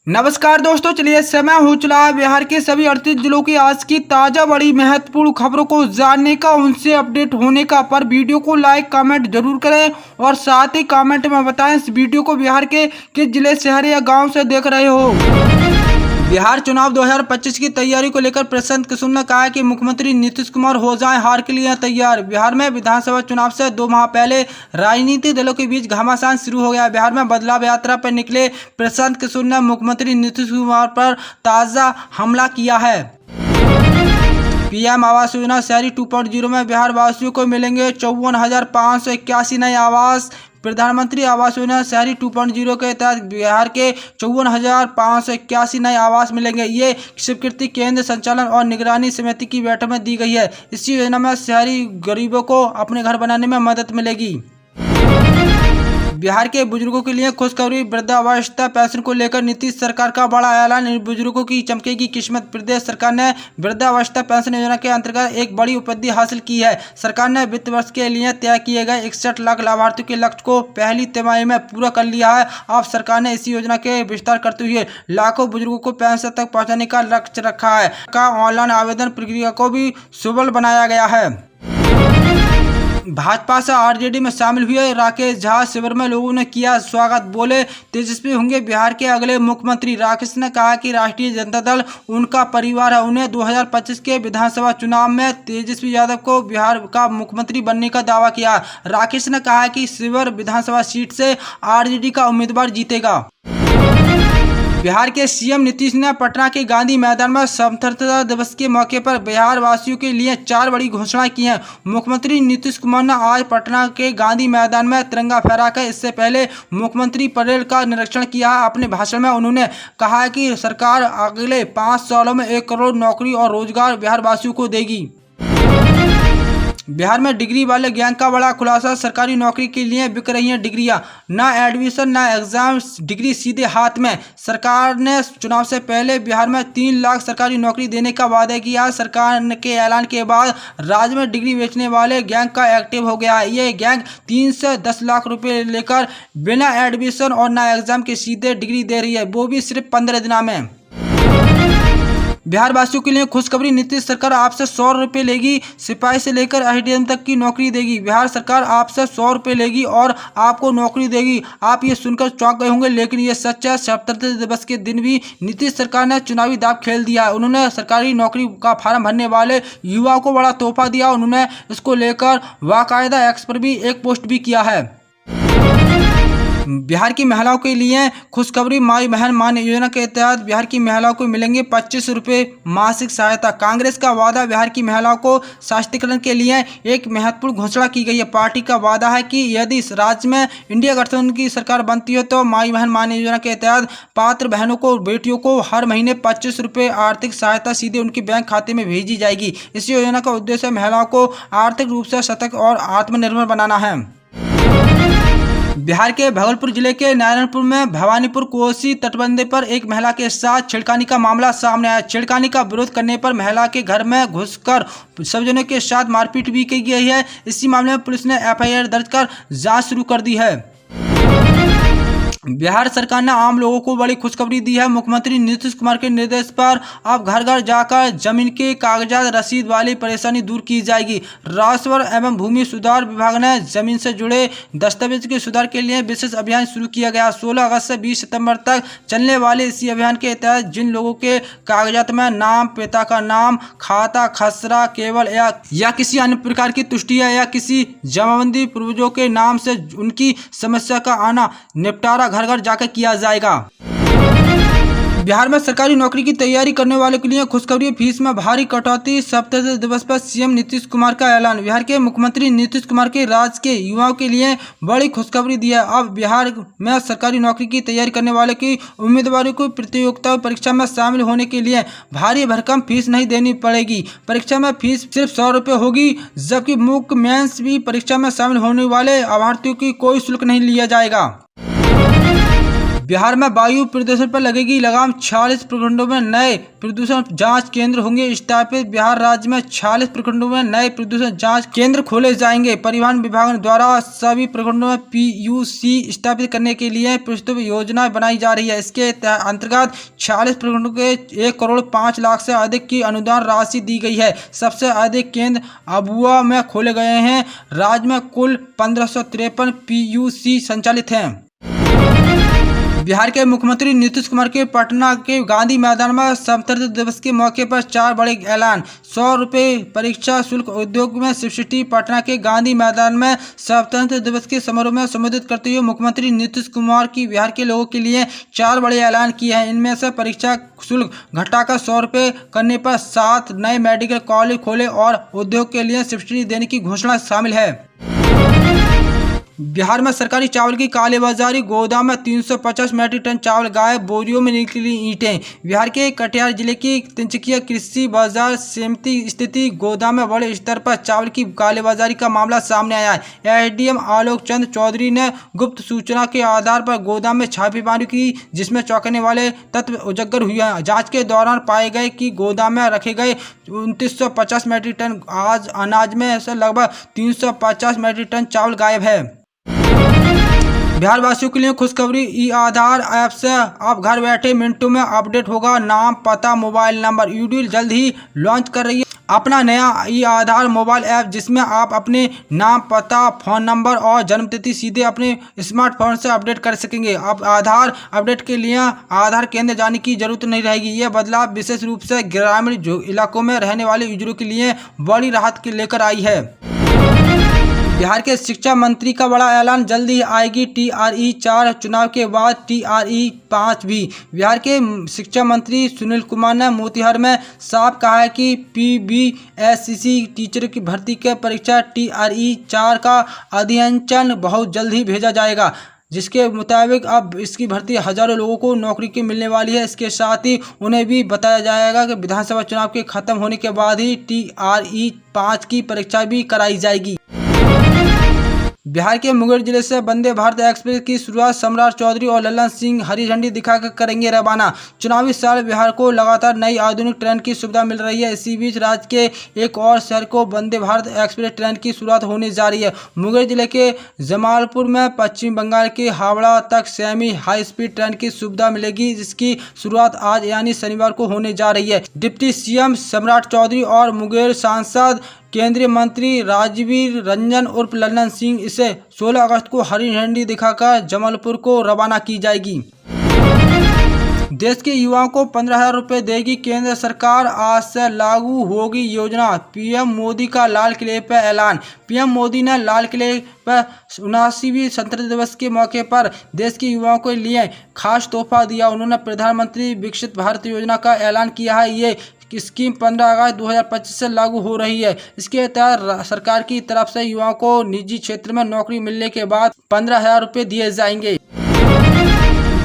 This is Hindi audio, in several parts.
नमस्कार दोस्तों, चलिए समय हो चला है बिहार के सभी 38 जिलों की आज की ताज़ा बड़ी महत्वपूर्ण खबरों को जानने का, उनसे अपडेट होने का। पर वीडियो को लाइक कमेंट जरूर करें और साथ ही कमेंट में बताएं इस वीडियो को बिहार के किस जिले, शहर या गांव से देख रहे हो। बिहार चुनाव 2025 की तैयारी को लेकर प्रशांत किशोर ने कहा है कि मुख्यमंत्री नीतीश कुमार हो जाएं हार के लिए तैयार। बिहार में विधानसभा चुनाव से 2 माह पहले राजनीतिक दलों के बीच घमासान शुरू हो गया। बिहार में बदलाव यात्रा पर निकले प्रशांत किशोर ने मुख्यमंत्री नीतीश कुमार पर ताज़ा हमला किया है। पीएम आवास योजना शहरी 2.0 में बिहार वासियों को मिलेंगे 54,581 नए आवास। प्रधानमंत्री आवास योजना शहरी 2.0 के तहत बिहार के 54,581 नए आवास मिलेंगे। ये स्वीकृति केंद्र संचालन और निगरानी समिति की बैठक में दी गई है। इस योजना में शहरी गरीबों को अपने घर बनाने में मदद मिलेगी। बिहार के बुजुर्गों के लिए खुशखबरी, वृद्धावस्था पेंशन को लेकर नीतीश सरकार का बड़ा ऐलान। बुजुर्गों की चमकेगी किस्मत। प्रदेश सरकार ने वृद्धावस्था पेंशन योजना के अंतर्गत एक बड़ी उपलब्धि हासिल की है। सरकार ने वित्त वर्ष के लिए तय किए गए 61 लाख लाभार्थियों के लक्ष्य को पहली तिमाही में पूरा कर लिया है। अब सरकार ने इसी योजना के विस्तार करते हुए लाखों बुजुर्गों को पेंशन तक पहुँचाने का लक्ष्य रखा है। ऑनलाइन आवेदन प्रक्रिया को भी सुलभ बनाया गया है। भाजपा से आरजेडी में शामिल हुए राकेश झा, शिविर में लोगों ने किया स्वागत। बोले तेजस्वी होंगे बिहार के अगले मुख्यमंत्री। राकेश ने कहा कि राष्ट्रीय जनता दल उनका परिवार है। उन्हें 2025 के विधानसभा चुनाव में तेजस्वी यादव को बिहार का मुख्यमंत्री बनने का दावा किया। राकेश ने कहा कि शिविर विधानसभा सीट से आरजेडी का उम्मीदवार जीतेगा। बिहार के सीएम नीतीश ने पटना के गांधी मैदान में स्वतंत्रता दिवस के मौके पर बिहार वासियों के लिए 4 बड़ी घोषणाएं की हैं। मुख्यमंत्री नीतीश कुमार ने आज पटना के गांधी मैदान में तिरंगा फहराकर इससे पहले मुख्यमंत्री परेड का निरीक्षण किया। अपने भाषण में उन्होंने कहा है कि सरकार अगले 5 सालों में 1 करोड़ नौकरी और रोजगार बिहार वासियों को देगी। बिहार में डिग्री वाले गैंग का बड़ा खुलासा। सरकारी नौकरी के लिए बिक रही हैं डिग्रियां, ना एडमिशन ना एग्जाम, डिग्री सीधे हाथ में। सरकार ने चुनाव से पहले बिहार में 3 लाख सरकारी नौकरी देने का वादा किया। सरकार के ऐलान के बाद राज्य में डिग्री बेचने वाले गैंग का एक्टिव हो गया है। ये गैंग 3 से 10 लाख रुपए लेकर बिना एडमिशन और ना एग्जाम के सीधे डिग्री दे रही है, वो भी सिर्फ 15 दिन में। बिहार वासियों के लिए खुशखबरी, नीतीश सरकार आपसे 100 रुपये लेगी, सिपाही से लेकर एसडीएम तक की नौकरी देगी। बिहार सरकार आपसे 100 रुपये लेगी और आपको नौकरी देगी। आप ये सुनकर चौंक गए होंगे, लेकिन ये सच है। स्वतंत्रता दिवस के दिन भी नीतीश सरकार ने चुनावी दांव खेल दिया है। उन्होंने सरकारी नौकरी का फार्म भरने वाले युवाओं को बड़ा तोहफा दिया। उन्होंने इसको लेकर बाकायदा एक्स पर भी एक पोस्ट भी किया है। बिहार की महिलाओं के लिए खुशखबरी, माई बहन मान योजना के तहत बिहार की महिलाओं को मिलेंगे 25 रुपये मासिक सहायता। कांग्रेस का वादा, बिहार की महिलाओं को सशक्तिकरण के लिए एक महत्वपूर्ण घोषणा की गई है। पार्टी का वादा है कि यदि राज्य में इंडिया गठबंधन की सरकार बनती है तो माई बहन मान योजना के तहत पात्र बहनों को, बेटियों को हर महीने 25 रुपये आर्थिक सहायता सीधे उनके बैंक खाते में भेजी जाएगी। इस योजना का उद्देश्य महिलाओं को आर्थिक रूप से सशक्त और आत्मनिर्भर बनाना है। बिहार के भागलपुर जिले के नारायणपुर में भवानीपुर कोसी तटबंधे पर एक महिला के साथ छेड़खानी का मामला सामने आया। छेड़खानी का विरोध करने पर महिला के घर में घुसकर सज्जनों के साथ मारपीट भी की गई है। इसी मामले में पुलिस ने एफआईआर दर्ज कर जांच शुरू कर दी है। बिहार सरकार ने आम लोगों को बड़ी खुशखबरी दी है। मुख्यमंत्री नीतीश कुमार के निर्देश पर अब घर घर जाकर जमीन के कागजात रसीद वाली परेशानी दूर की जाएगी। राजस्व एवं भूमि सुधार विभाग ने जमीन से जुड़े दस्तावेज के सुधार के लिए विशेष अभियान शुरू किया गया। 16 अगस्त से 20 सितंबर तक चलने वाले इसी अभियान के तहत जिन लोगों के कागजात में नाम, पिता का नाम, खाता, खसरा, केवल या किसी अन्य प्रकार की तुष्टि है या किसी जमाबंदी पूर्वजों के नाम से उनकी समस्या का आना निपटारा घर घर जाकर किया जाएगा। बिहार में सरकारी नौकरी की तैयारी करने वालों के लिए खुशखबरी, फीस में भारी कटौती। स्वतंत्रता दिवस पर सीएम नीतीश कुमार का ऐलान। बिहार के मुख्यमंत्री नीतीश कुमार के राज्य के युवाओं के लिए बड़ी खुशखबरी दी है। अब बिहार में सरकारी नौकरी की तैयारी करने वाले की उम्मीदवारों को प्रतियोगिता परीक्षा में शामिल होने के लिए भारी भरकम फीस नहीं देनी पड़ेगी। परीक्षा में फीस सिर्फ 100 रुपये होगी, जबकि मुख्य मेंस भी परीक्षा में शामिल होने वाले अभ्यर्थियों की कोई शुल्क नहीं लिया जाएगा। बिहार में वायु प्रदूषण पर लगेगी लगाम। 46 प्रखंडों में नए प्रदूषण जांच केंद्र होंगे स्थापित। बिहार राज्य में 46 प्रखंडों में नए प्रदूषण जांच केंद्र खोले जाएंगे। परिवहन विभाग द्वारा सभी प्रखंडों में PUC स्थापित करने के लिए प्रस्तुत योजना बनाई जा रही है। इसके अंतर्गत 46 प्रखंडों के 1,05,00,000 से अधिक की अनुदान राशि दी गई है। सबसे अधिक केंद्र अबुआ में खोले गए हैं। राज्य में कुल 1553 PUC संचालित हैं। बिहार के मुख्यमंत्री नीतीश कुमार के पटना के गांधी मैदान में स्वतंत्रता दिवस के मौके पर 4 बड़े ऐलान। 100 रुपये परीक्षा शुल्क उद्योग में सब्सिडी। पटना के गांधी मैदान में स्वतंत्रता दिवस के समारोह में संबोधित करते हुए मुख्यमंत्री नीतीश कुमार की बिहार के लोगों के लिए 4 बड़े ऐलान किए हैं। इनमें से परीक्षा शुल्क घटाकर 100 रुपये करने पर 7 नए मेडिकल कॉलेज खोले और उद्योग के लिए सब्सिडी देने की घोषणा शामिल है। बिहार में सरकारी चावल की कालेबाजारी। गोदाम में 350 मीट्रिक टन चावल गायब। बोरियों में निकली ईंटें। बिहार के कटिहार जिले की तिनसुकिया कृषि बाजार समिति स्थिति गोदाम में बड़े स्तर पर चावल की कालेबाजारी का मामला सामने आया है। SDM आलोक चंद चौधरी ने गुप्त सूचना के आधार पर गोदाम में छापेमारी की, जिसमें चौंकाने वाले तत्व उजागर हुए हैं। जांच के दौरान पाए गए कि गोदाम में रखे गए 2950 मीट्रिक टन अनाज में से लगभग 350 मीट्रिक टन चावल गायब है। बिहार वासियों के लिए खुशखबरी। ई-आधार ऐप से आप घर बैठे मिनटों में अपडेट होगा नाम, पता, मोबाइल नंबर। यूडीएल जल्द ही लॉन्च कर रही है अपना नया ई-आधार मोबाइल ऐप, जिसमें आप अपने नाम, पता, फोन नंबर और जन्मतिथि सीधे अपने स्मार्टफोन से अपडेट कर सकेंगे। अब आधार अपडेट के लिए आधार केंद्र जाने की जरूरत नहीं रहेगी। यह बदलाव विशेष रूप से ग्रामीण इलाकों में रहने वाले यूजरों के लिए बड़ी राहत लेकर आई है। बिहार के शिक्षा मंत्री का बड़ा ऐलान। जल्द ही आएगी TRE 4। चुनाव के बाद TRE 5 भी। बिहार के शिक्षा मंत्री सुनील कुमार ने मोतिहार में साफ कहा है कि PBSCC टीचर की भर्ती के परीक्षा TRE 4 का अधिसूचना बहुत जल्द ही भेजा जाएगा, जिसके मुताबिक अब इसकी भर्ती हजारों लोगों को नौकरी की मिलने वाली है। इसके साथ ही उन्हें भी बताया जाएगा कि विधानसभा चुनाव के खत्म होने के बाद ही TRE 5 की परीक्षा भी कराई जाएगी। बिहार के मुंगेर जिले से वंदे भारत एक्सप्रेस की शुरुआत सम्राट चौधरी और लल्लन सिंह हरी झंडी दिखाकर करेंगे रवाना। चुनावी साल बिहार को लगातार नई आधुनिक ट्रेन की सुविधा मिल रही है। इसी बीच राज्य के एक और शहर को वंदे भारत एक्सप्रेस ट्रेन की शुरुआत होने जा रही है। मुंगेर जिले के जमालपुर में पश्चिम बंगाल के हावड़ा तक सेमी हाई स्पीड ट्रेन की सुविधा मिलेगी, जिसकी शुरुआत आज यानी शनिवार को होने जा रही है। डिप्टी CM सम्राट चौधरी और मुंगेर सांसद केंद्रीय मंत्री राजवीर रंजन उर्फ लल्लन सिंह इसे 16 अगस्त को हरी झंडी दिखाकर जमालपुर को रवाना की जाएगी। देश के युवाओं को 15,000 रुपये देगी केंद्र सरकार। आज से लागू होगी योजना। PM मोदी का लाल किले पर ऐलान। PM मोदी ने लाल किले पर 79वीं स्वतंत्रता दिवस के मौके पर देश के युवाओं के लिए खास तोहफा दिया। उन्होंने प्रधानमंत्री विकसित भारत योजना का ऐलान किया है। ये स्कीम 15 अगस्त 2025 से लागू हो रही है। इसके तहत सरकार की तरफ से युवाओं को निजी क्षेत्र में नौकरी मिलने के बाद 15,000 रुपये दिए जाएंगे।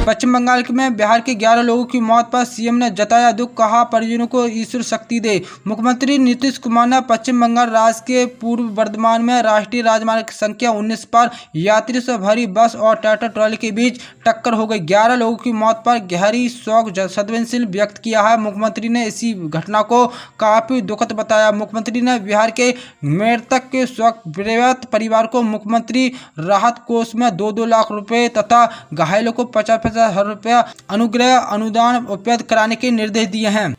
पश्चिम बंगाल में बिहार के 11 लोगों की मौत पर CM ने जताया दुख। कहा परिजनों को ईश्वर शक्ति दे। मुख्यमंत्री नीतीश कुमार ने पश्चिम बंगाल राज्य के पूर्व बर्धमान में राष्ट्रीय राजमार्ग संख्या 19 पर यात्री से भरी बस और ट्रैक्टर ट्रॉली के बीच टक्कर हो गई। 11 लोगों की मौत पर गहरी शोक संवेदनशील व्यक्त किया है। मुख्यमंत्री ने इसी घटना को काफी दुखद बताया। मुख्यमंत्री ने बिहार के मृतक के शोक प्रभावित परिवार को मुख्यमंत्री राहत कोष में 2-2 लाख रुपए तथा घायलों को 50,000 रुपया अनुग्रह अनुदान उपलब्ध कराने के निर्देश दिए हैं।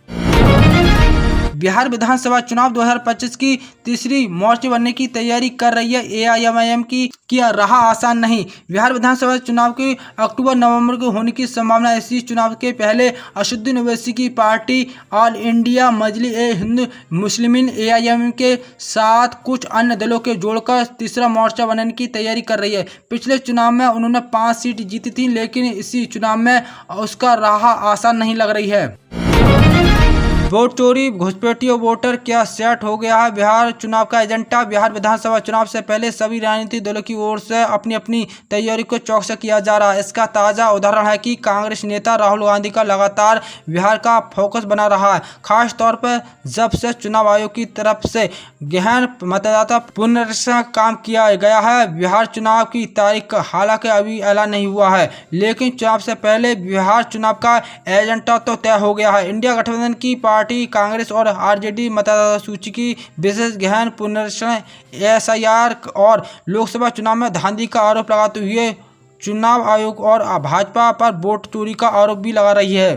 बिहार विधानसभा चुनाव 2025 की तीसरी मोर्चे बनने की तैयारी कर रही है AIMIM की रहा आसान नहीं। बिहार विधानसभा चुनाव के अक्टूबर-नवंबर को होने की संभावना। इसी चुनाव के पहले असदुद्दीन ओवैसी की पार्टी ऑल इंडिया मजलिस-ए-हिंद मुस्लिमीन AIMIM के साथ कुछ अन्य दलों के जोड़कर तीसरा मोर्चा बनाने की तैयारी कर रही है। पिछले चुनाव में उन्होंने 5 सीट जीती थी, लेकिन इसी चुनाव में उसका राह आसान नहीं लग रही है। वोट चोरी, घुसपैठी और वोटर क्या सेट हो गया है बिहार चुनाव का एजेंडा। बिहार विधानसभा चुनाव से पहले सभी राजनीतिक दलों की ओर से अपनी अपनी तैयारी को चौकस किया जा रहा है। इसका ताज़ा उदाहरण है कि कांग्रेस नेता राहुल गांधी का लगातार बिहार का फोकस बना रहा है, खास तौर पर जब से चुनाव आयोग की तरफ से गहन मतदाता पुनरीक्षण काम किया गया है। बिहार चुनाव की तारीख हालांकि अभी ऐलान नहीं हुआ है, लेकिन चुनाव से पहले बिहार चुनाव का एजेंडा तो तय हो गया है। इंडिया गठबंधन की पार्टी कांग्रेस और आरजेडी मतदाता सूची की विशेष गहन पुनरीक्षण, एसआईआर और लोकसभा चुनाव में धांधली का आरोप लगाते हुए चुनाव आयोग और भाजपा पर वोट चोरी का आरोप भी लगा रही है।